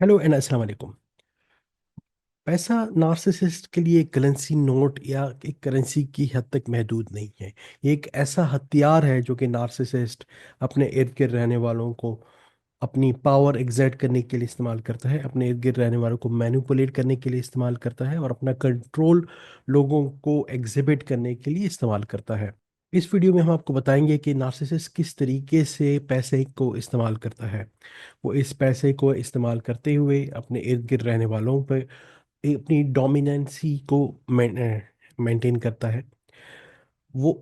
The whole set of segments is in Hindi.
हेलो एंड अस्सलाम वालेकुम। पैसा नार्सिसिस्ट के लिए एक करेंसी नोट या एक करेंसी की हद तक महदूद नहीं है। ये एक ऐसा हथियार है जो कि नार्सिसिस्ट अपने इर्द गिर्द रहने वालों को अपनी पावर एग्जर्ट करने के लिए इस्तेमाल करता है, अपने इर्द गिर्द रहने वालों को मैनिपुलेट करने के लिए इस्तेमाल करता है और अपना कंट्रोल लोगों को एग्जिबिट करने के लिए इस्तेमाल करता है। इस वीडियो में हम आपको बताएंगे कि नार्सिसिस्ट किस तरीके से पैसे को इस्तेमाल करता है। वो इस पैसे को इस्तेमाल करते हुए अपने इर्द गिर्द रहने वालों पर अपनी डोमिनेंसी को मेंटेन करता है। वो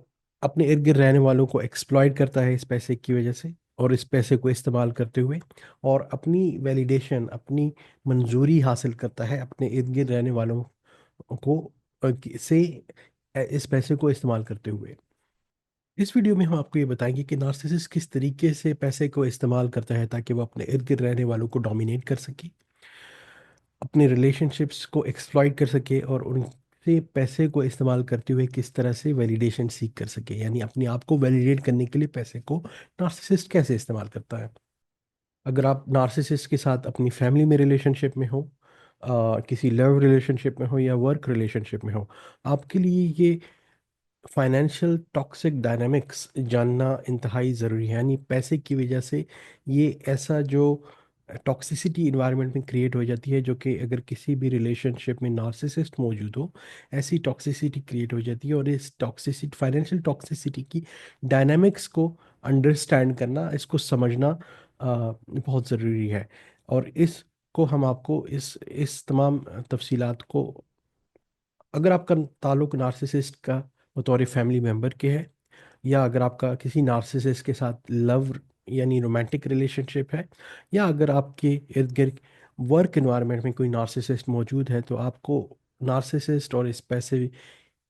अपने इर्द गिर्द रहने वालों को एक्सप्लॉइट करता है इस पैसे की वजह से, और इस पैसे को इस्तेमाल करते हुए और अपनी वैलिडेशन, अपनी मंजूरी हासिल करता है अपने इर्द गिर्द रहने वालों को से इस पैसे को इस्तेमाल करते हुए। इस वीडियो में हम आपको ये बताएंगे कि नार्सिसिस्ट किस तरीके से पैसे को इस्तेमाल करता है ताकि वो अपने इर्द गिर्द रहने वालों को डोमिनेट कर सके, अपने रिलेशनशिप्स को एक्सप्लॉइट कर सके और उनसे पैसे को इस्तेमाल करते हुए किस तरह से वैलिडेशन सीख कर सके, यानी अपने आप को वैलिडेट करने के लिए पैसे को नार्सिसिस्ट कैसे इस्तेमाल करता है। अगर आप नार्सिसिस्ट के साथ अपनी फैमिली में रिलेशनशिप में हो, किसी लव रिलेशनशिप में हो या वर्क रिलेशनशिप में हो, आपके लिए ये फाइनेंशियल टॉक्सिक डायनामिक्स जानना इंतहाई ज़रूरी है। यानी पैसे की वजह से ये ऐसा जो टॉक्सिसिटी इन्वायरमेंट में क्रिएट हो जाती है, जो कि अगर किसी भी रिलेशनशिप में नार्सिसिस्ट मौजूद हो, ऐसी टॉक्सिसिटी क्रिएट हो जाती है। और इस टॉक्सिसिटी, फाइनेंशियल टॉक्सिसिटी की डायनामिक्स को अंडरस्टैंड करना, इसको समझना बहुत ज़रूरी है। और इसको हम आपको इस तमाम तफसीलात को, अगर आपका ताल्लुक नार्सिसिस्ट का बतौर फैमिली मेम्बर के है, या अगर आपका किसी नार्सिसिस्ट के साथ लव यानी रोमांटिक रिलेशनशिप है, या अगर आपके इर्द गिर्द वर्क एनवायरनमेंट में कोई नार्सिसिस्ट मौजूद है, तो आपको नार्सिसिस्ट और इस पैसे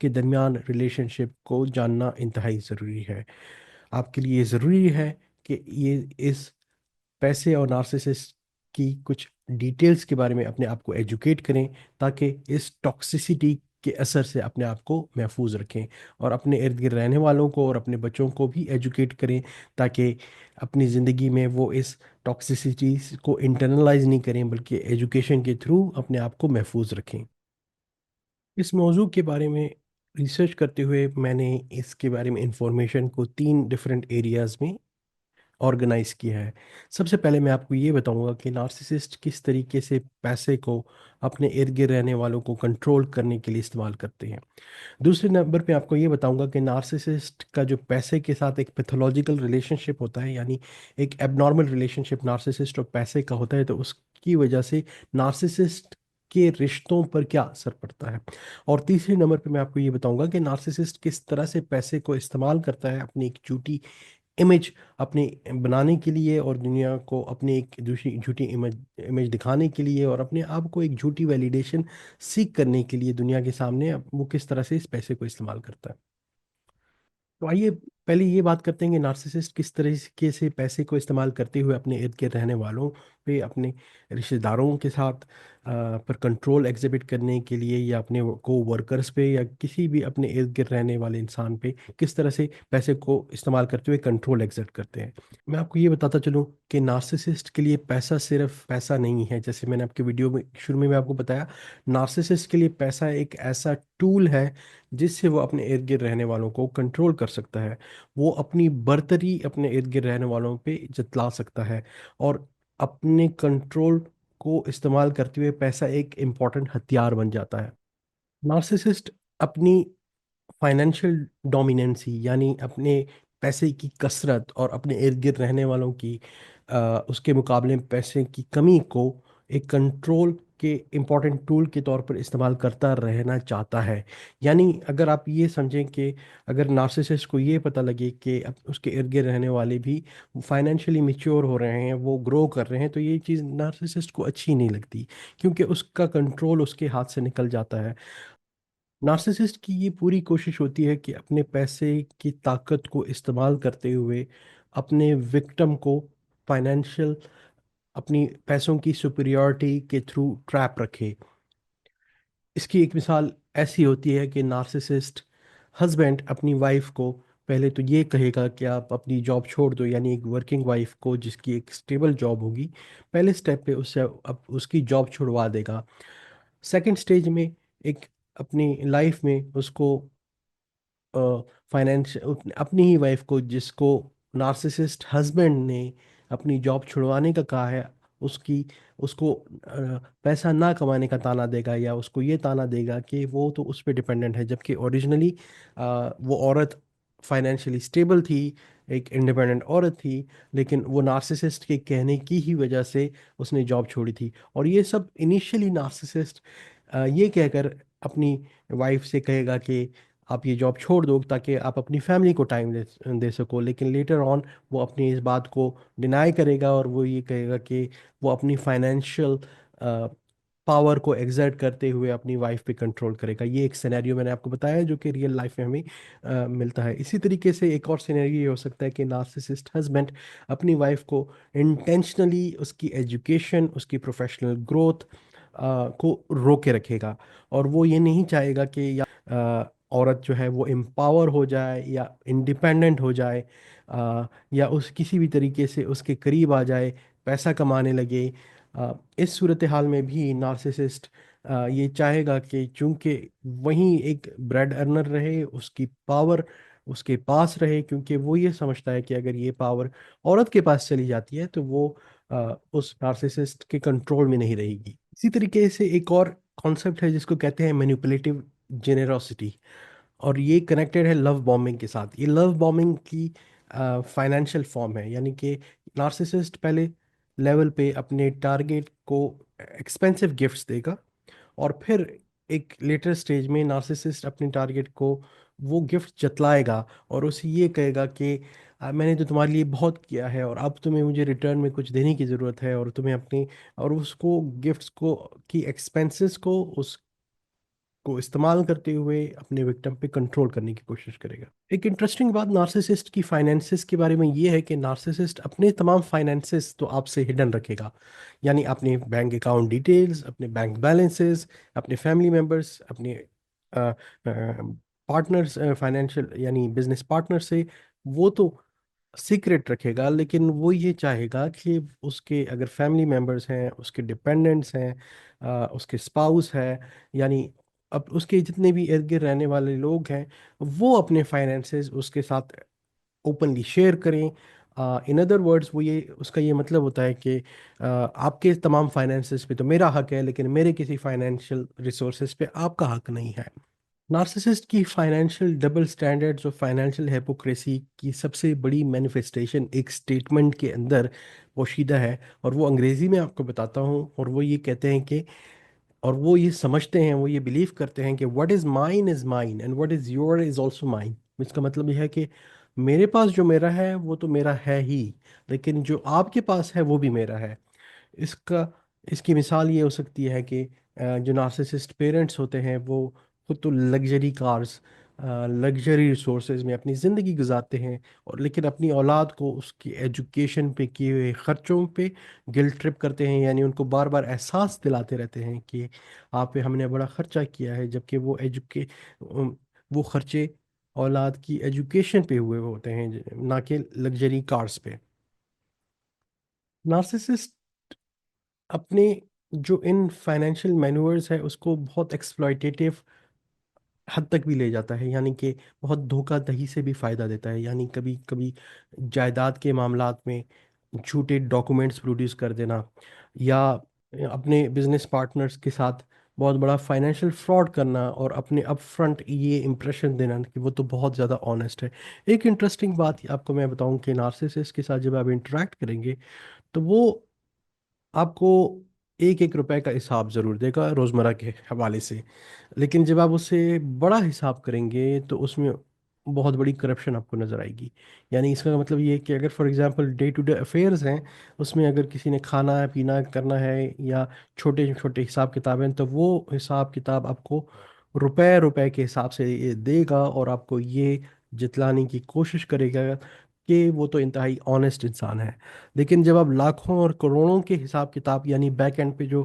के दरमियान रिलेशनशिप को जानना इंतहाई ज़रूरी है। आपके लिए ज़रूरी है कि ये इस पैसे और नार्सिसिस्ट की कुछ डिटेल्स के बारे में अपने आप को एजुकेट करें, ताकि इस टॉक्सिसिटी के असर से अपने आप को महफूज रखें और अपने इर्द गिर्द रहने वालों को और अपने बच्चों को भी एजुकेट करें, ताकि अपनी ज़िंदगी में वो इस टॉक्सिसिटी को इंटरनलाइज नहीं करें, बल्कि एजुकेशन के थ्रू अपने आप को महफूज रखें। इस मौजू के बारे में रिसर्च करते हुए मैंने इसके बारे में इंफॉर्मेशन को 3 डिफरेंट एरियाज़ में ऑर्गेनाइज किया है। सबसे पहले मैं आपको ये बताऊंगा कि नार्सिसिस्ट किस तरीके से पैसे को अपने इर्द गिर्द रहने वालों को कंट्रोल करने के लिए इस्तेमाल करते हैं। दूसरे नंबर पे आपको ये बताऊंगा कि नार्सिसिस्ट का जो पैसे के साथ एक पैथोलॉजिकल रिलेशनशिप होता है, यानी एक एबनॉर्मल रिलेशनशिप नार्सिसिस्ट और पैसे का होता है, तो उसकी वजह से नार्सिसिस्ट के रिश्तों पर क्या असर पड़ता है। और तीसरे नंबर पे मैं आपको ये बताऊंगा कि नार्सिसिस्ट किस तरह से पैसे को इस्तेमाल करता है अपनी एक झूठी इमेज अपने बनाने के लिए, और दुनिया को अपनी एक दूसरी झूठी इमेज इमेज दिखाने के लिए, और अपने आप को एक झूठी वैलिडेशन सीख करने के लिए दुनिया के सामने वो किस तरह से इस पैसे को इस्तेमाल करता है। तो आइए पहले ये बात करते हैं कि नार्सिसिस्ट किस तरीके से पैसे को इस्तेमाल करते हुए अपने इर्द गिर्द रहने वालों पे, अपने रिश्तेदारों के साथ पर कंट्रोल एग्जिबिट करने के लिए, या अपने को वर्कर्स पे, या किसी भी अपने इर्द गिर्द रहने वाले इंसान पे किस तरह से पैसे को इस्तेमाल करते हुए कंट्रोल एग्जर्ट करते हैं। मैं आपको ये बताता चलूँ कि नार्सिसिस्ट के लिए पैसा सिर्फ पैसा नहीं है। जैसे मैंने आपके वीडियो में शुरू में आपको बताया, नार्सिसिस्ट के लिए पैसा एक ऐसा टूल है जिससे वो अपने इर्द गिर्द रहने वालों को कंट्रोल कर सकता है। वो अपनी बर्तरी अपने इर्द गिर्द रहने वालों पे जतला सकता है, और अपने कंट्रोल को इस्तेमाल करते हुए पैसा एक इम्पॉर्टेंट हथियार बन जाता है। नार्सिसिस्ट अपनी फाइनेंशियल डोमिनेंसी, यानी अपने पैसे की कसरत और अपने इर्द गिर्द रहने वालों की उसके मुकाबले में पैसे की कमी को एक कंट्रोल के इम्पॉर्टेंट टूल के तौर पर इस्तेमाल करता रहना चाहता है। यानी अगर आप ये समझें कि अगर नार्सिसिस्ट को ये पता लगे कि अब उसके इर्द गिर्द रहने वाले भी फाइनेंशियली मिच्योर हो रहे हैं, वो ग्रो कर रहे हैं, तो ये चीज़ नार्सिसिस्ट को अच्छी नहीं लगती, क्योंकि उसका कंट्रोल उसके हाथ से निकल जाता है। नार्सिसिस्ट की ये पूरी कोशिश होती है कि अपने पैसे की ताकत को इस्तेमाल करते हुए अपने विक्टिम को फाइनेंशियल, अपनी पैसों की सुपीरियॉरिटी के थ्रू ट्रैप रखे। इसकी एक मिसाल ऐसी होती है कि नार्सिसिस्ट हस्बैंड अपनी वाइफ को पहले तो ये कहेगा कि आप अपनी जॉब छोड़ दो, यानी एक वर्किंग वाइफ को जिसकी एक स्टेबल जॉब होगी, पहले स्टेप पे उससे अब उसकी जॉब छुड़वा देगा। सेकंड स्टेज में एक अपनी लाइफ में उसको फाइनेंस अपनी ही वाइफ को, जिसको नार्सिसिस्ट हस्बैंड ने अपनी जॉब छुड़वाने का कहा है, उसकी उसको पैसा ना कमाने का ताना देगा, या उसको ये ताना देगा कि वो तो उस पर डिपेंडेंट है, जबकि ओरिजिनली वो औरत फाइनेंशियली स्टेबल थी, एक इंडिपेंडेंट औरत थी, लेकिन वो नार्सिसिस्ट के कहने की ही वजह से उसने जॉब छोड़ी थी। और ये सब इनिशियली नार्सिसिस्ट ये कहकर अपनी वाइफ से कहेगा कि आप ये जॉब छोड़ दो ताकि आप अपनी फैमिली को टाइम दे सको, लेकिन लेटर ऑन वो अपनी इस बात को डिनाई करेगा और वो ये कहेगा कि वो अपनी फाइनेंशियल पावर को एग्जर्ट करते हुए अपनी वाइफ पे कंट्रोल करेगा। ये एक सिनेरियो मैंने आपको बताया जो कि रियल लाइफ में हमें मिलता है। इसी तरीके से एक और सिनेरियो ये हो सकता है कि नार्सिसिस्ट हस्बैंड अपनी वाइफ को इंटेंशनली उसकी एजुकेशन, उसकी प्रोफेशनल ग्रोथ को रोके रखेगा, और वो ये नहीं चाहेगा कि औरत जो है वो एम्पावर हो जाए या इंडिपेंडेंट हो जाए, या उस किसी भी तरीके से उसके करीब आ जाए, पैसा कमाने लगे। इस सूरत हाल में भी नार्सिसिस्ट ये चाहेगा कि चूंकि वहीं एक ब्रेड अर्नर रहे, उसकी पावर उसके पास रहे, क्योंकि वो ये समझता है कि अगर ये पावर औरत के पास चली जाती है तो वो उस नार्सिसिस्ट के कंट्रोल में नहीं रहेगी। इसी तरीके से एक और कॉन्सेप्ट है जिसको कहते हैं मैनिपुलेटिव जेनेरोसिटी, और ये कनेक्टेड है लव बॉम्बिंग के साथ। ये लव बॉम्बिंग की फाइनेंशियल फॉर्म है, यानी कि नार्सिसिस्ट पहले लेवल पे अपने टारगेट को एक्सपेंसिव गिफ्ट्स देगा, और फिर एक लेटर स्टेज में नार्सिसिस्ट अपने टारगेट को वो गिफ्ट जतलाएगा और उसे ये कहेगा कि मैंने तो तुम्हारे लिए बहुत किया है और अब तुम्हें मुझे रिटर्न में कुछ देने की ज़रूरत है, और तुम्हें अपनी और उसको गिफ्ट्स को की एक्सपेंसेस को इस्तेमाल करते हुए अपने विक्टिम पे कंट्रोल करने की कोशिश करेगा। एक इंटरेस्टिंग बात नार्सिसिस्ट की फाइनेंसिस के बारे में ये है कि नार्सिसिस्ट अपने तमाम फाइनेंसिस तो आपसे हिडन रखेगा, यानी अपने बैंक अकाउंट डिटेल्स, अपने बैंक बैलेंसेस, अपने फैमिली मेम्बर्स, अपने पार्टनर्स, फाइनेंशियल यानी बिजनेस पार्टनर से वो तो सीक्रेट रखेगा, लेकिन वो ये चाहेगा कि उसके अगर फैमिली मेम्बर्स हैं, उसके डिपेंडेंट्स हैं, उसके स्पाउस है, यानी अब उसके जितने भी इर्द गिर्द रहने वाले लोग हैं, वो अपने फाइनेंसेस उसके साथ ओपनली शेयर करें। इन अदर वर्ड्स वो ये उसका ये मतलब होता है कि आपके तमाम फाइनेंसेस पे तो मेरा हक है, लेकिन मेरे किसी फाइनेंशियल रिसोर्सेज पे आपका हक नहीं है। नार्सिसिस्ट की फाइनेंशियल डबल स्टैंडर्ड्स और फाइनेंशियल हिपोक्रेसी की सबसे बड़ी मैनिफेस्टेशन एक स्टेटमेंट के अंदर पोशीदा है, और वो अंग्रेज़ी में आपको बताता हूँ। और वो ये कहते हैं कि और वो ये समझते हैं, वो ये बिलीव करते हैं कि what is mine and what is your is also mine. इसका मतलब यह है कि मेरे पास जो मेरा है वो तो मेरा है ही, लेकिन जो आपके पास है वो भी मेरा है। इसका इसकी मिसाल ये हो सकती है कि जो नार्सिसिस्ट पेरेंट्स होते हैं वो खुद तो लग्जरी कार्स, लग्जरी रिसोर्सेज में अपनी ज़िंदगी गुजारते हैं, और लेकिन अपनी औलाद को उसकी एजुकेशन पे किए हुए खर्चों पे गिल्ट ट्रिप करते हैं, यानी उनको बार बार एहसास दिलाते रहते हैं कि आप पे हमने बड़ा खर्चा किया है, जबकि वो खर्चे औलाद की एजुकेशन पे हुए होते हैं, ना कि लग्जरी कार्स पे। नार्सिसिस्ट अपने जो इन फाइनेंशियल मैन्यूअर्स है उसको बहुत एक्सप्लॉयटेटिव हद तक भी ले जाता है, यानी कि बहुत धोखाधड़ी से भी फ़ायदा देता है, यानी कभी कभी जायदाद के मामलात में झूठे डॉक्यूमेंट्स प्रोड्यूस कर देना, या अपने बिजनेस पार्टनर्स के साथ बहुत बड़ा फाइनेंशियल फ्रॉड करना और अपने अप फ्रंट ये इम्प्रेशन देना कि वो तो बहुत ज़्यादा ऑनेस्ट है। एक इंटरेस्टिंग बात आपको मैं बताऊं कि नार्सिसिस्ट के साथ जब आप इंटरेक्ट करेंगे तो वो आपको एक एक रुपए का हिसाब ज़रूर देगा रोज़मर्रा के हवाले से, लेकिन जब आप उससे बड़ा हिसाब करेंगे तो उसमें बहुत बड़ी करप्शन आपको नज़र आएगी। यानी इसका मतलब ये है कि अगर for example day to day affairs हैं, उसमें अगर किसी ने खाना पीना करना है या छोटे छोटे हिसाब किताब हैं, तो वो हिसाब किताब आपको रुपए रुपए के हिसाब से ये देगा, और आपको ये जितलाने की कोशिश करेगा कि वो तो इंतहाई ऑनेस्ट इंसान है। लेकिन जब आप लाखों और करोड़ों के हिसाब किताब यानी बैक एंड पे जो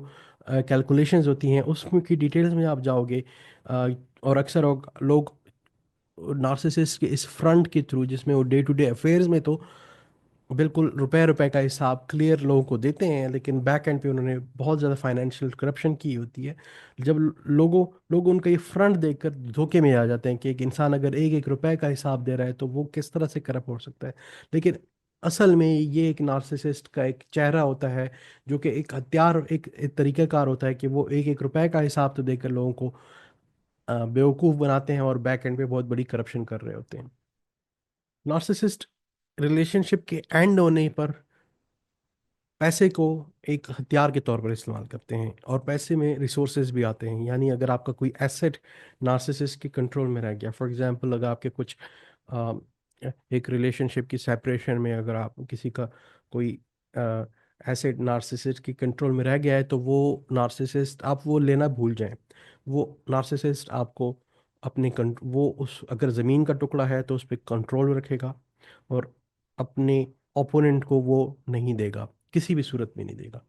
कैलकुलेशंस होती हैं उसमें की डिटेल्स में आप जाओगे, और अक्सर लोग नार्सिसिस्ट के इस फ्रंट के थ्रू, जिसमें वो डे टू डे अफेयर्स में तो बिल्कुल रुपए रुपए का हिसाब क्लियर लोगों को देते हैं, लेकिन बैक एंड पे उन्होंने बहुत ज़्यादा फाइनेंशियल करप्शन की होती है। जब लोग उनका ये फ्रंट देखकर धोखे में आ जाते हैं कि एक इंसान अगर एक एक रुपए का हिसाब दे रहा है तो वो किस तरह से करप्ट हो सकता है। लेकिन असल में ये एक नार्सिसिस्ट का एक चेहरा होता है, जो कि एक हथियार, एक तरीक़ाकार होता है कि वो एक एक रुपए का हिसाब तो देकर लोगों को बेवकूफ़ बनाते हैं और बैक एंड पे बहुत बड़ी करप्शन कर रहे होते हैं। नार्सिसिस्ट रिलेशनशिप के एंड होने पर पैसे को एक हथियार के तौर पर इस्तेमाल करते हैं, और पैसे में रिसोर्सेज भी आते हैं। यानी अगर आपका कोई एसेट नार्सिसिस्ट के कंट्रोल में रह गया, फॉर एग्जांपल अगर आपके कुछ अ, एक रिलेशनशिप की सेपरेशन में अगर आप किसी का कोई एसेट नार्सिसिस्ट के कंट्रोल में रह गया है, तो वो नार्सिसिस्ट, आप वो लेना भूल जाएं। वो नार्सिसिस्ट आपको वो उस, अगर ज़मीन का टुकड़ा है तो उस पर कंट्रोल रखेगा, और अपने ओपोनेंट को वो नहीं देगा, किसी भी सूरत में नहीं देगा।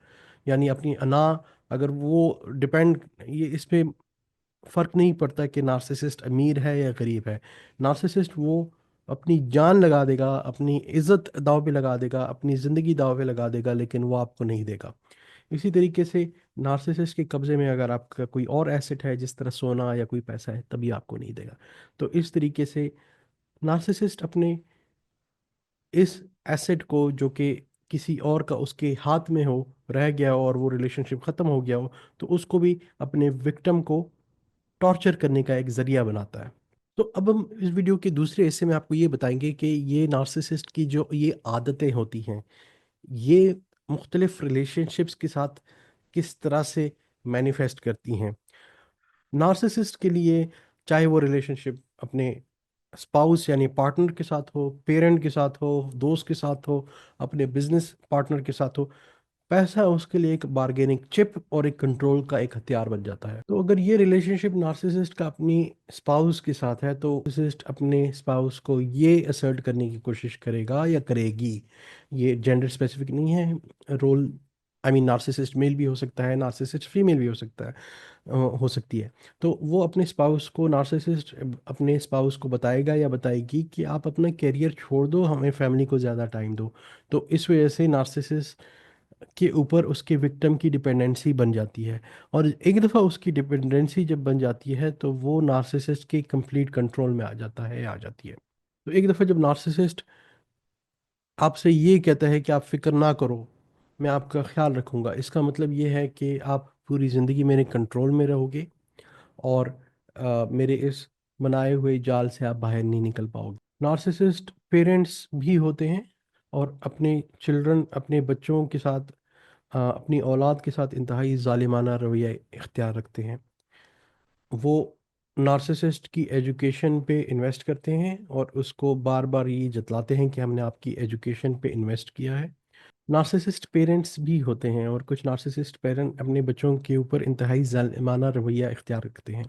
यानी अपनी अना, अगर वो डिपेंड, ये इस पे फर्क नहीं पड़ता कि नार्सिसिस्ट अमीर है या गरीब है। नार्सिसिस्ट वो अपनी जान लगा देगा, अपनी इज्जत दांव पे लगा देगा, अपनी ज़िंदगी दांव पे लगा देगा, लेकिन वो आपको नहीं देगा। इसी तरीके से नार्सिसिस्ट के कब्जे में अगर आपका कोई और एसेट है, जिस तरह सोना या कोई पैसा है, तभी आपको नहीं देगा। तो इस तरीके से नार्सिसिस्ट अपने इस एसेट को, जो कि किसी और का उसके हाथ में हो, रह गया हो और वो रिलेशनशिप ख़त्म हो गया हो, तो उसको भी अपने विक्टिम को टॉर्चर करने का एक ज़रिया बनाता है। तो अब हम इस वीडियो के दूसरे हिस्से में आपको ये बताएंगे कि ये नार्सिसिस्ट की जो ये आदतें होती हैं, ये मुख्तलिफ रिलेशनशिप्स के साथ किस तरह से मैनिफेस्ट करती हैं। नार्सिसिस्ट के लिए, चाहे वो रिलेशनशिप अपने स्पाउस यानी पार्टनर के साथ हो, पेरेंट के साथ हो, दोस्त के साथ हो, अपने बिजनेस पार्टनर के साथ हो, पैसा उसके लिए एक बार्गेनिंग चिप और एक कंट्रोल का एक हथियार बन जाता है। तो अगर ये रिलेशनशिप नार्सिसिस्ट का अपनी स्पाउस के साथ है, तो नार्सिसिस्ट अपने स्पाउस को ये असर्ट करने की कोशिश करेगा या करेगी, ये जेंडर स्पेसिफिक नहीं है, role, I mean narcissist male भी हो सकता है, नार्सिसिस्ट फीमेल भी हो सकता है, हो सकती है। तो वो अपने स्पाउस को, नार्सिसिस्ट अपने स्पाउस को बताएगा या बताएगी कि आप अपना करियर छोड़ दो, हमें फैमिली को ज़्यादा टाइम दो। तो इस वजह से नार्सिसिस्ट के ऊपर उसके विक्टिम की डिपेंडेंसी बन जाती है, और एक दफ़ा उसकी डिपेंडेंसी जब बन जाती है, तो वो नार्सिसिस्ट के कंप्लीट कंट्रोल में आ जाता है या आ जाती है। तो एक दफ़ा जब नार्सिसिस्ट आपसे ये कहता है कि आप फिक्र ना करो, मैं आपका ख्याल रखूंगा, इसका मतलब ये है कि आप पूरी ज़िंदगी मेरे कंट्रोल में रहोगे, और मेरे इस बनाए हुए जाल से आप बाहर नहीं निकल पाओगे। नार्सिसिस्ट पेरेंट्स भी होते हैं, और अपने चिल्ड्रन, अपने बच्चों के साथ, अपनी औलाद के साथ इंतहाई ज़ालिमाना रवैया इख्तियार रखते हैं। वो नार्सिसिस्ट की एजुकेशन पे इन्वेस्ट करते हैं, और उसको बार बार ये जतलाते हैं कि हमने आपकी एजुकेशन पे इन्वेस्ट किया है। नार्सिसिस्ट पेरेंट्स भी होते हैं, और कुछ नार्सिसिस्ट पेरेंट अपने बच्चों के ऊपर इंतहाई जालिमाना रवैया इख्तियार रखते हैं।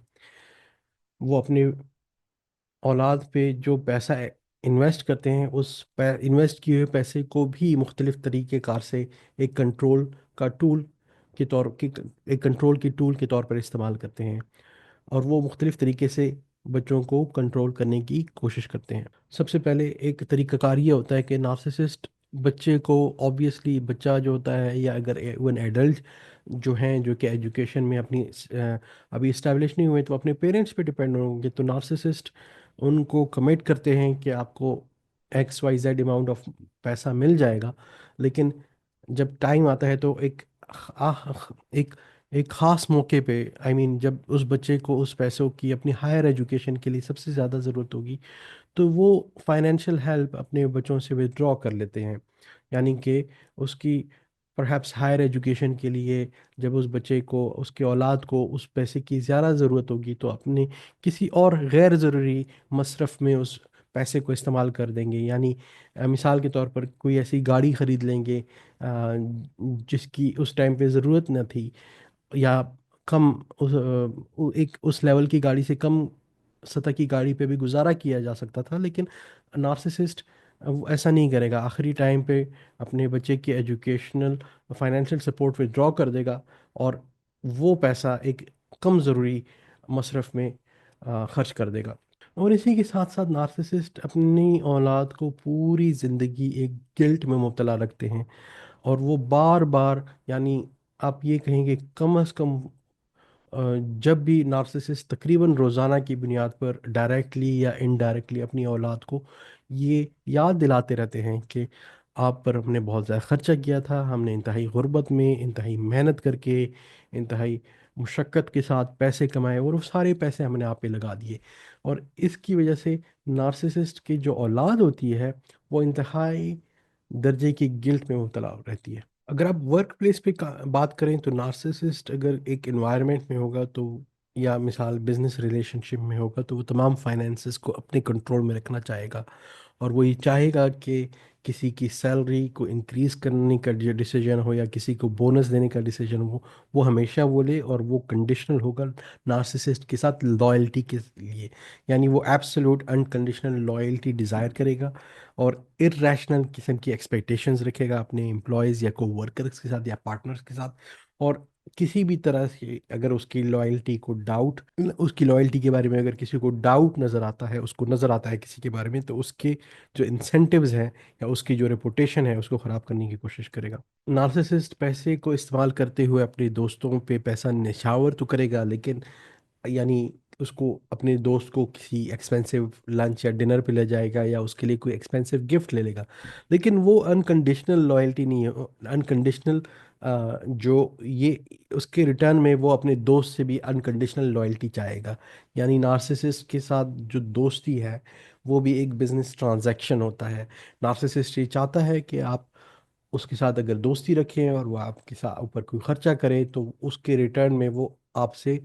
वो अपने औलाद पे जो पैसा इन्वेस्ट करते हैं, उस इन्वेस्ट किए हुए पैसे को भी मुख्तलिफ तरीके कार से एक कंट्रोल का टूल के तौर की एक कंट्रोल की टूल के तौर पर इस्तेमाल करते हैं, और वो मुख्तलिफ तरीके से बच्चों को कंट्रोल करने की कोशिश करते हैं। सबसे पहले एक तरीक़ाकार ये होता है कि नार्सिसिस्ट बच्चे को, ऑब्वियसली बच्चा जो होता है, या अगर इवन एडल्ट जो हैं, जो कि एजुकेशन में अपनी अभी इस्टेब्लिश नहीं हुए, तो अपने पेरेंट्स पे डिपेंड होंगे। तो नार्सिसिस्ट उनको कमिट करते हैं कि आपको XYZ अमाउंट ऑफ पैसा मिल जाएगा, लेकिन जब टाइम आता है तो एक एक ख़ास मौके पे, आई मीन जब उस बच्चे को उस पैसों की अपनी हायर एजुकेशन के लिए सबसे ज़्यादा ज़रूरत होगी, तो वो फाइनेंशियल हेल्प अपने बच्चों से विड्रॉ कर लेते हैं। यानी कि उसकी परहैप्स हायर एजुकेशन के लिए, जब उस बच्चे को, उसके औलाद को उस पैसे की ज़्यादा ज़रूरत होगी, तो अपने किसी और गैर ज़रूरी मसरफ़ में उस पैसे को इस्तेमाल कर देंगे। यानी मिसाल के तौर पर कोई ऐसी गाड़ी ख़रीद लेंगे जिसकी उस टाइम पे ज़रूरत न थी, या कम एक उस लेवल की गाड़ी से कम सतह की गाड़ी पे भी गुजारा किया जा सकता था, लेकिन नार्सिसिस्ट ऐसा नहीं करेगा। आखिरी टाइम पे अपने बच्चे की एजुकेशनल फाइनेंशियल सपोर्ट विड्रॉ कर देगा, और वो पैसा एक कम ज़रूरी मसरफ में खर्च कर देगा। और इसी के साथ साथ नार्सिसिस्ट अपनी औलाद को पूरी ज़िंदगी एक गिल्ट में मुब्तला रखते हैं। और वो बार बार, यानी आप ये कहेंगे कम अज़ कम अ, जब भी नार्सिसिस्ट तकरीबन रोज़ाना की बुनियाद पर डायरेक्टली या इनडायरेक्टली अपनी औलाद को ये याद दिलाते रहते हैं कि आप पर हमने बहुत ज़्यादा खर्चा किया था, हमने इंतहाई गुर्बत में इंतहाई मेहनत करके इंतहाई मुशक्क़त के साथ पैसे कमाए और वो सारे पैसे हमने आप पे लगा दिए। और इसकी वजह से नार्सिसिस्ट की जो औलाद होती है वो इंतहाई दर्जे की गिल्ट में मुबतला रहती है। अगर आप वर्क प्लेस पे बात करें तो नार्सिसिस्ट अगर एक एनवायरनमेंट में होगा तो, या मिसाल बिजनेस रिलेशनशिप में होगा, तो वो तमाम फाइनेंसेस को अपने कंट्रोल में रखना चाहेगा। और वो ये चाहेगा कि किसी की सैलरी को इंक्रीज करने का जो डिसीजन हो या किसी को बोनस देने का डिसीजन हो, वो हमेशा वो ले, और वो कंडीशनल होगा नार्सिसिस्ट के साथ लॉयल्टी के लिए। यानी वो एब्सोल्यूट अनकंडीशनल लॉयल्टी डिज़ायर करेगा और इर्रेशनल किस्म की एक्सपेक्टेशंस रखेगा अपने एम्प्लॉयज़ या को वर्कर्स के साथ या पार्टनर्स के साथ। और किसी भी तरह से अगर उसकी लॉयल्टी के बारे में अगर किसी को डाउट नज़र आता है, उसको नज़र आता है किसी के बारे में, तो उसके जो इंसेंटिव्स हैं या उसकी जो रेपुटेशन है उसको ख़राब करने की कोशिश करेगा। नार्सिसिस्ट पैसे को इस्तेमाल करते हुए अपने दोस्तों पे पैसा निछावर तो करेगा, लेकिन यानी उसको अपने दोस्त को किसी एक्सपेंसिव लंच या डिनर पे ले जाएगा या उसके लिए कोई एक्सपेंसिव गिफ्ट ले लेगा। लेकिन वो अनकंडीशनल लॉयल्टी नहीं है। अनकंडीशनल जो ये उसके रिटर्न में वो अपने दोस्त से भी अनकंडीशनल लॉयल्टी चाहेगा। यानी नार्सिसिस्ट के साथ जो दोस्ती है वो भी एक बिजनेस ट्रांजैक्शन होता है। नार्सिसिस्ट ये चाहता है कि आप उसके साथ अगर दोस्ती रखें और वो आपके साथ ऊपर कोई खर्चा करे तो उसके रिटर्न में वो आपसे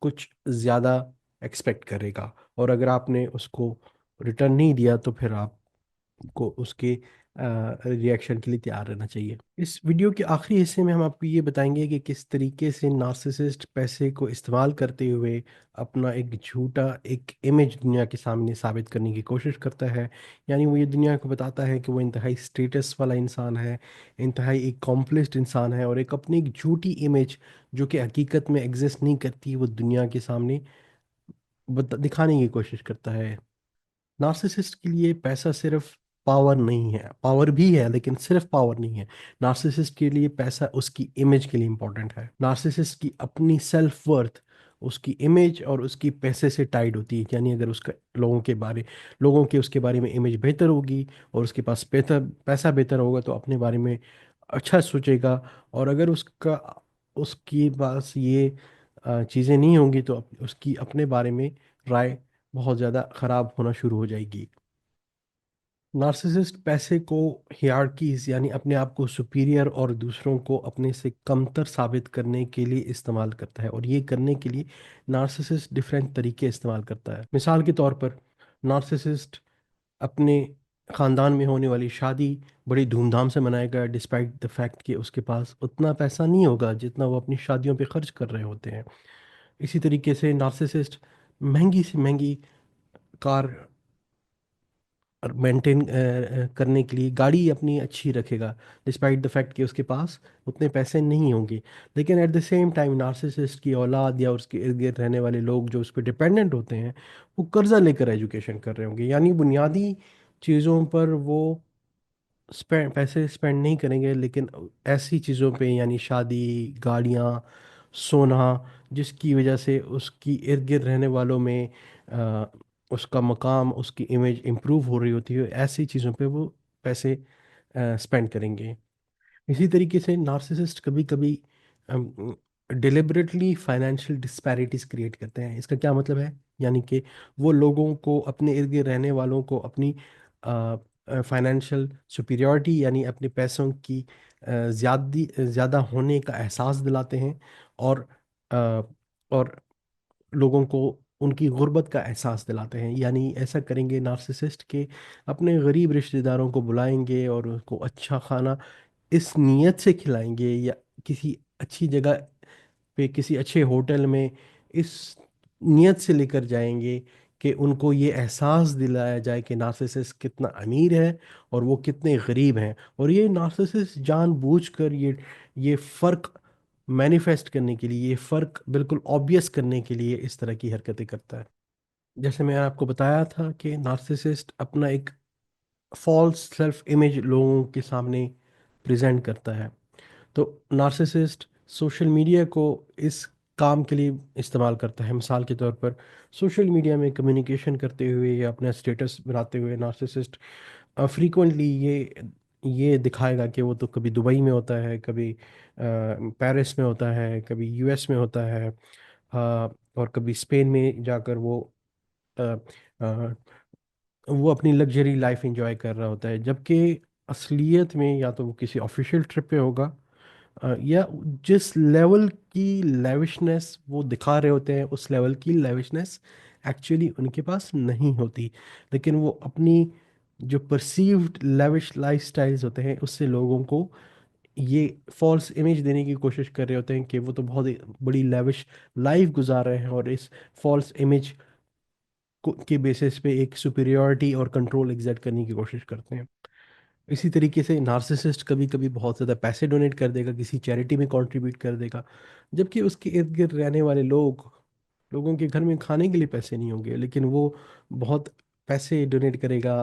कुछ ज़्यादा एक्सपेक्ट करेगा। और अगर आपने उसको रिटर्न नहीं दिया तो फिर आपको उसके रिएक्शन के लिए तैयार रहना चाहिए। इस वीडियो के आखिरी हिस्से में हम आपको ये बताएंगे कि किस तरीके से नार्सिसिस्ट पैसे को इस्तेमाल करते हुए अपना एक झूठा एक इमेज दुनिया के सामने साबित करने की कोशिश करता है। यानी वो ये दुनिया को बताता है कि वो इंतहाई स्टेटस वाला इंसान है, इंतहाई एक कॉम्प्लेक्स्ड इंसान है, और एक अपनी एक झूठी इमेज जो कि हकीकत में एग्जिस्ट नहीं करती वो दुनिया के सामने दिखाने की कोशिश करता है। नार्सिसिस्ट के लिए पैसा सिर्फ पावर नहीं है, पावर भी है लेकिन सिर्फ पावर नहीं है। नार्सिसिस्ट के लिए पैसा उसकी इमेज के लिए इंपॉर्टेंट है। नार्सिसिस्ट की अपनी सेल्फ वर्थ उसकी इमेज और उसकी पैसे से टाइड होती है। यानी अगर उसका लोगों के उसके बारे में इमेज बेहतर होगी और उसके पास बेहतर पैसा बेहतर होगा तो अपने बारे में अच्छा सोचेगा। और अगर उसकी पास ये चीज़ें नहीं होंगी तो उसकी अपने बारे में राय बहुत ज़्यादा ख़राब होना शुरू हो जाएगी। नार्सिसिस्ट पैसे को हियरार्कीज यानी अपने आप को सुपीरियर और दूसरों को अपने से कमतर साबित करने के लिए इस्तेमाल करता है। और ये करने के लिए नार्सिसिस्ट डिफरेंट तरीके इस्तेमाल करता है। मिसाल के तौर पर नार्सिसिस्ट अपने ख़ानदान में होने वाली शादी बड़ी धूमधाम से मनाएगा, डिस्पाइट द फैक्ट कि उसके पास उतना पैसा नहीं होगा जितना वो अपनी शादियों पे खर्च कर रहे होते हैं। इसी तरीके से नार्सिसिस्ट महंगी से महंगी कार मेंटेन करने के लिए गाड़ी अपनी अच्छी रखेगा, डिस्पाइट द फैक्ट कि उसके पास उतने पैसे नहीं होंगे। लेकिन at the same time narcissist की औलाद या उसके इर्द गिर्द रहने वाले लोग जो उस पर डिपेंडेंट होते हैं वो कर्जा लेकर एजुकेशन कर रहे होंगे। यानी बुनियादी चीज़ों पर वो पैसे स्पेंड नहीं करेंगे, लेकिन ऐसी चीज़ों पे यानी शादी, गाड़ियाँ, सोना, जिसकी वजह से उसकी इर्द गिर्द रहने वालों में अ, उसका मकाम उसकी इमेज इम्प्रूव हो रही होती है, ऐसी चीज़ों पे वो पैसे स्पेंड करेंगे। इसी तरीके से नार्सिसिस्ट कभी कभी डिलिबरेटली फाइनेंशियल डिस्पैरिटीज क्रिएट करते हैं। इसका क्या मतलब है? यानी कि वो लोगों को, अपने इर्द गिर्द रहने वालों को अपनी फाइनेंशियल सुपीरियॉरिटी यानी अपने पैसों की ज़्यादा होने का एहसास दिलाते हैं। और अ, और लोगों को उनकी गुर्बत का एहसास दिलाते हैं। यानी ऐसा करेंगे नार्सिसिस्ट के अपने गरीब रिश्तेदारों को बुलाएंगे और उनको अच्छा खाना इस नीयत से खिलाएंगे, या किसी अच्छी जगह पे किसी अच्छे होटल में इस नीयत से लेकर जाएंगे कि उनको ये एहसास दिलाया जाए कि नार्सिसिस्ट कितना अमीर है और वो कितने गरीब हैं। और ये नार्सिसिस्ट जानबूझकर ये फ़र्क मैनिफेस्ट करने के लिए, ये फ़र्क बिल्कुल ऑब्वियस करने के लिए इस तरह की हरकतें करता है। जैसे मैंने आपको बताया था कि नार्सिसिस्ट अपना एक फॉल्स सेल्फ इमेज लोगों के सामने प्रेजेंट करता है। तो नार्सिसिस्ट सोशल मीडिया को इस काम के लिए इस्तेमाल करता है। मिसाल के तौर पर सोशल मीडिया में कम्युनिकेशन करते हुए या अपना स्टेटस बनाते हुए नार्सिसिस्ट फ्रीक्वेंटली ये दिखाएगा कि वो तो कभी दुबई में होता है, कभी पेरिस में होता है, कभी यूएस में होता है, और कभी स्पेन में जाकर अ, अ, वो अपनी लग्जरी लाइफ एंजॉय कर रहा होता है, जबकि असलियत में या तो वो किसी ऑफिशियल ट्रिप पे होगा, या जिस लेवल की लेविशनेस वो दिखा रहे होते हैं उस लेवल की लेविशनेस एक्चुअली उनके पास नहीं होती। लेकिन वो अपनी जो परसीव्ड लेविश लाइफस्टाइल्स होते हैं उससे लोगों को ये फॉल्स इमेज देने की कोशिश कर रहे होते हैं कि वो तो बहुत ही बड़ी लेविश लाइफ गुजार रहे हैं, और इस फॉल्स इमेज के बेसिस पे एक सुपीरियॉरिटी और कंट्रोल एग्जर्ट करने की कोशिश करते हैं। इसी तरीके से नार्सिसिस्ट कभी कभी बहुत ज़्यादा पैसे डोनेट कर देगा, किसी चैरिटी में कंट्रीब्यूट कर देगा, जबकि उसके इर्द गिर्द रहने वाले लोगों के घर में खाने के लिए पैसे नहीं होंगे, लेकिन वो बहुत पैसे डोनेट करेगा,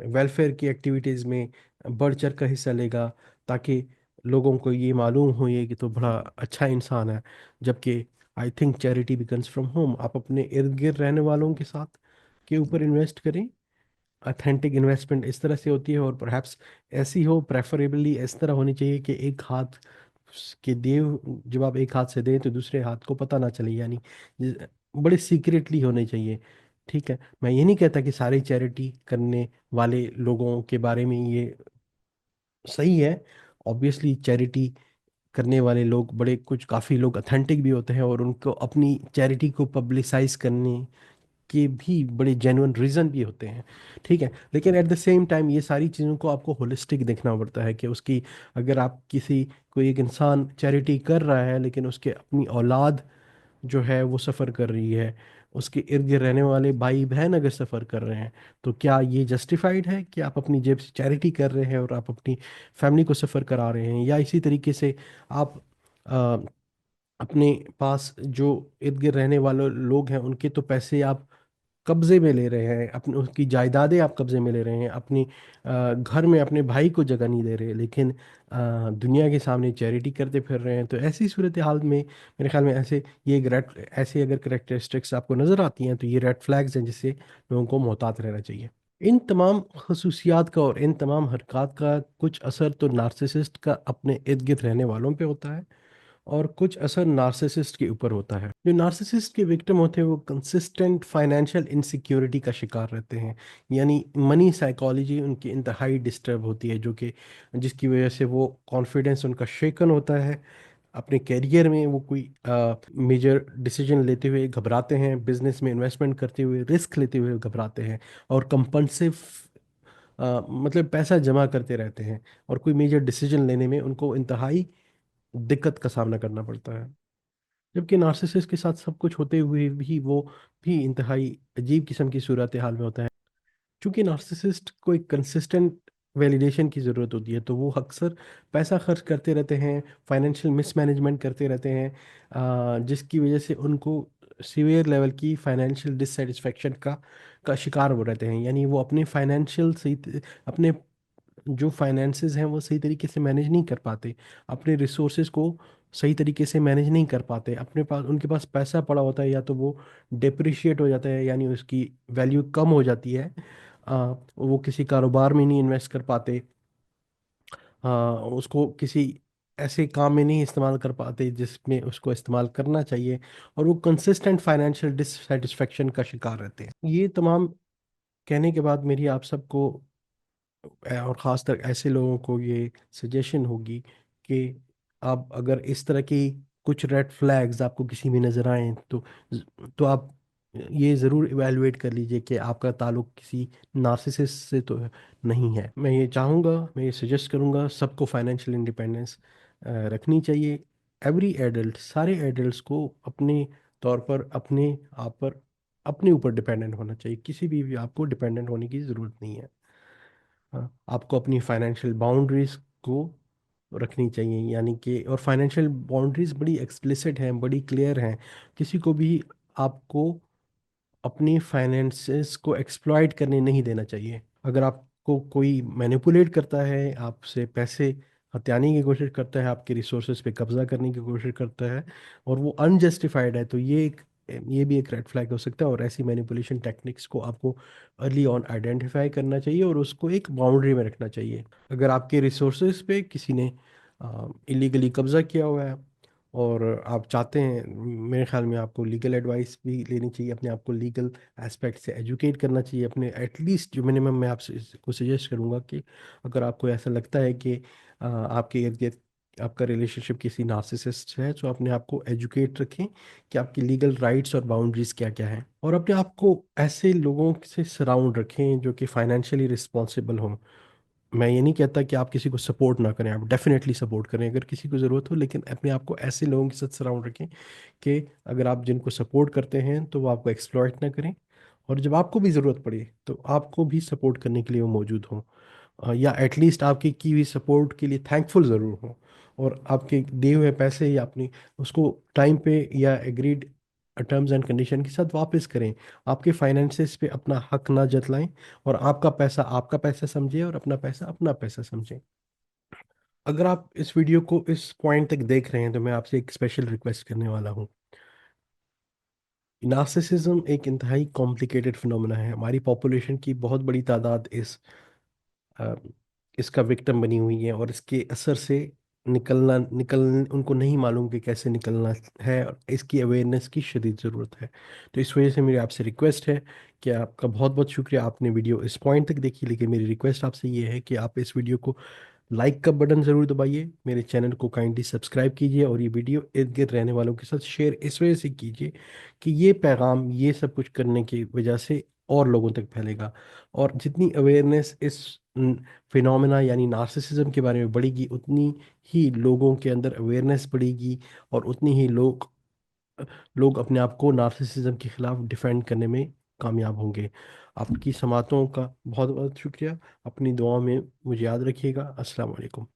वेलफेयर की एक्टिविटीज़ में बढ़ चढ़ कर हिस्सा लेगा, ताकि लोगों को ये मालूम हो ये कि तो बड़ा अच्छा इंसान है। जबकि I think charity beacons from home. आप अपने इर्द गिर्द रहने वालों के साथ के ऊपर इन्वेस्ट करें। अथेंटिक इन्वेस्टमेंट इस तरह से होती है, और परहैप्स ऐसी हो, प्रेफरेबली इस तरह होनी चाहिए कि एक हाथ के देव जब आप एक हाथ से दें तो दूसरे हाथ को पता ना चले, यानी बड़े सीक्रेटली होने चाहिए। ठीक है, मैं ये नहीं कहता कि सारे चैरिटी करने वाले लोगों के बारे में ये सही है। ऑब्वियसली चैरिटी करने वाले लोग बड़े कुछ काफ़ी लोग अथेंटिक भी होते हैं, और उनको अपनी चैरिटी को पब्लिसाइज करने के भी बड़े जेन्युइन रीज़न भी होते हैं। ठीक है, लेकिन एट द सेम टाइम ये सारी चीज़ों को आपको होलिस्टिक देखना पड़ता है कि उसकी, अगर आप किसी कोई एक इंसान चैरिटी कर रहा है लेकिन उसके अपनी औलाद जो है वो सफ़र कर रही है, उसके इर्द गिर्द रहने वाले भाई बहन अगर सफ़र कर रहे हैं, तो क्या ये जस्टिफाइड है कि आप अपनी जेब से चैरिटी कर रहे हैं और आप अपनी फैमिली को सफ़र करा रहे हैं? या इसी तरीके से आप अपने पास जो इर्द गिर्द रहने वाले लोग हैं उनके तो पैसे आप कब्जे में ले रहे हैं, अपनी उसकी जायदादें आप कब्जे में ले रहे हैं, अपनी घर में अपने भाई को जगह नहीं दे रहे, लेकिन दुनिया के सामने चैरिटी करते फिर रहे हैं। तो ऐसी सूरत हाल में मेरे ख्याल में ये एक रेड ऐसे अगर करेक्टरिस्टिक्स आपको नज़र आती हैं तो ये रेड फ्लैग्स हैं जिससे लोगों को मोहतात रहना चाहिए। इन तमाम खसूसियात का और इन तमाम हरकत का कुछ असर तो नार्सिसिस्ट का अपने इर्द गिर्द रहने वालों पे होता है, और कुछ असर नार्सिसिस्ट के ऊपर होता है। जो नार्सिसिस्ट के विक्टिम होते हैं वो कंसिस्टेंट फाइनेंशियल इनसिक्योरिटी का शिकार रहते हैं, यानी मनी साइकोलॉजी उनकी इंतहाई डिस्टर्ब होती है, जो कि जिसकी वजह से वो कॉन्फिडेंस उनका शेकन होता है। अपने कैरियर में वो कोई मेजर डिसीजन लेते हुए घबराते हैं, बिजनेस में इन्वेस्टमेंट करते हुए रिस्क लेते हुए घबराते हैं, और कंपल्सिव मतलब पैसा जमा करते रहते हैं, और कोई मेजर डिसीजन लेने में उनको इंतहाई दिक्कत का सामना करना पड़ता है। जबकि नार्सिसिस्ट के साथ सब कुछ होते हुए भी वो भी इंतहाई अजीब किस्म की सूरत हाल में होता है। क्योंकि नार्सिसिस्ट को एक कंसिस्टेंट वैलिडेशन की ज़रूरत होती है, तो वो अक्सर पैसा खर्च करते रहते हैं, फाइनेंशियल मिसमैनेजमेंट करते रहते हैं, जिसकी वजह से उनको सीवियर लेवल की फाइनेंशियल डिससेटिस्फेक्शन का शिकार हो रहते हैं। यानी वो अपने फाइनेंशियल सही अपने जो फाइनेंसेस हैं वो सही तरीके से मैनेज नहीं कर पाते, अपने रिसोर्सेज को सही तरीके से मैनेज नहीं कर पाते, अपने पास उनके पास पैसा पड़ा होता है या तो वो डिप्रिशिएट हो जाता है, यानी उसकी वैल्यू कम हो जाती है। वो किसी कारोबार में नहीं इन्वेस्ट कर पाते, उसको किसी ऐसे काम में नहीं इस्तेमाल कर पाते जिसमें उसको इस्तेमाल करना चाहिए, और वो कंसिस्टेंट फाइनेंशियल डिससेटिस्फेक्शन का शिकार रहते हैं। ये तमाम कहने के बाद मेरी आप सबको और ख़ासतर ऐसे लोगों को ये सजेशन होगी कि आप अगर इस तरह की कुछ रेड फ्लैग्स आपको किसी में नज़र आए तो आप ये ज़रूर इवैल्यूएट कर लीजिए कि आपका ताल्लुक किसी नार्सिसिस्ट से तो नहीं है। मैं ये चाहूँगा, मैं ये सजेस्ट करूँगा सबको फाइनेंशियल इंडिपेंडेंस रखनी चाहिए। एवरी एडल्ट, सारे एडल्ट्स को अपने तौर पर अपने आप पर अपने ऊपर डिपेंडेंट होना चाहिए, किसी भी आपको डिपेंडेंट होने की ज़रूरत नहीं है। हाँ, आपको अपनी फाइनेंशियल बाउंड्रीज को रखनी चाहिए, यानी कि और फाइनेंशियल बाउंड्रीज बड़ी एक्सप्लिसिट हैं, बड़ी क्लियर हैं। किसी को भी आपको अपनी फाइनेंसेस को एक्सप्लॉइट करने नहीं देना चाहिए। अगर आपको कोई मैनिपुलेट करता है, आपसे पैसे हथियाने की कोशिश करता है, आपके रिसोर्सेज पे कब्जा करने की कोशिश करता है, और वो अनजस्टिफाइड है, तो ये भी एक रेड फ्लैग हो सकता है। और ऐसी मैनिपुलेशन टेक्निक्स को आपको अर्ली ऑन आइडेंटिफाई करना चाहिए और उसको एक बाउंड्री में रखना चाहिए। अगर आपके रिसोर्सेज पे किसी ने इलीगली कब्जा किया हुआ है और आप चाहते हैं, मेरे ख्याल में आपको लीगल एडवाइस भी लेनी चाहिए, अपने आप को लीगल एस्पेक्ट से एजुकेट करना चाहिए। अपने एटलीस्ट जो मिनिमम मैं आपसे को सजेस्ट करूंगा कि अगर आपको ऐसा लगता है कि आपके इर्द गिर्द आपका रिलेशनशिप किसी नार्सिसिस्ट है, तो अपने आप को एजुकेट रखें कि आपकी लीगल राइट्स और बाउंड्रीज क्या क्या हैं, और अपने आप को ऐसे लोगों से सराउंड रखें जो कि फाइनेंशियली रिस्पॉन्सिबल हों। मैं ये नहीं कहता कि आप किसी को सपोर्ट ना करें, आप डेफिनेटली सपोर्ट करें अगर किसी को ज़रूरत हो, लेकिन अपने आप को ऐसे लोगों के साथ सराउंड रखें कि अगर आप जिनको सपोर्ट करते हैं तो वो आपको एक्सप्लॉइट ना करें, और जब आपको भी ज़रूरत पड़े तो आपको भी सपोर्ट करने के लिए वो मौजूद हों, या एटलीस्ट आपकी की हुई सपोर्ट के लिए थैंकफुल ज़रूर हों, और आपके दिए हुए पैसे या अपनी उसको टाइम पे या एग्रीड टर्म्स एंड कंडीशन के साथ वापस करें। आपके फाइनेंसेस पे अपना हक ना जतलाएं, और आपका पैसा समझें और अपना पैसा अपना पैसा समझें। अगर आप इस वीडियो को इस पॉइंट तक देख रहे हैं तो मैं आपसे एक स्पेशल रिक्वेस्ट करने वाला हूँ। नार्सिसिज्म एक इंतहाई कॉम्प्लिकेटेड फिनोमेना है। हमारी पॉपुलेशन की बहुत बड़ी तादाद अ, इसका विक्टिम बनी हुई है, और इसके असर से निकल उनको नहीं मालूम कि कैसे निकलना है, और इसकी अवेयरनेस की शदीद ज़रूरत है। तो इस वजह से मेरी आपसे रिक्वेस्ट है कि आपका बहुत बहुत शुक्रिया, आपने वीडियो इस पॉइंट तक देखी, लेकिन मेरी रिक्वेस्ट आपसे ये है कि आप इस वीडियो को लाइक का बटन ज़रूर दबाइए, मेरे चैनल को काइंडली सब्सक्राइब कीजिए, और ये वीडियो इर्द गिर्द रहने वालों के साथ शेयर इस वजह से कीजिए कि ये पैगाम, ये सब कुछ करने की वजह से और लोगों तक फैलेगा। और जितनी अवेयरनेस इस फिनोमेना यानी नार्सिसिज्म के बारे में बढ़ेगी, उतनी ही लोगों के अंदर अवेयरनेस बढ़ेगी, और उतनी ही लोग अपने आप को नार्सिसिज्म के खिलाफ डिफेंड करने में कामयाब होंगे। आपकी समातों का बहुत बहुत शुक्रिया। अपनी दुआओं में मुझे याद रखिएगा। अस्सलाम वालेकुम।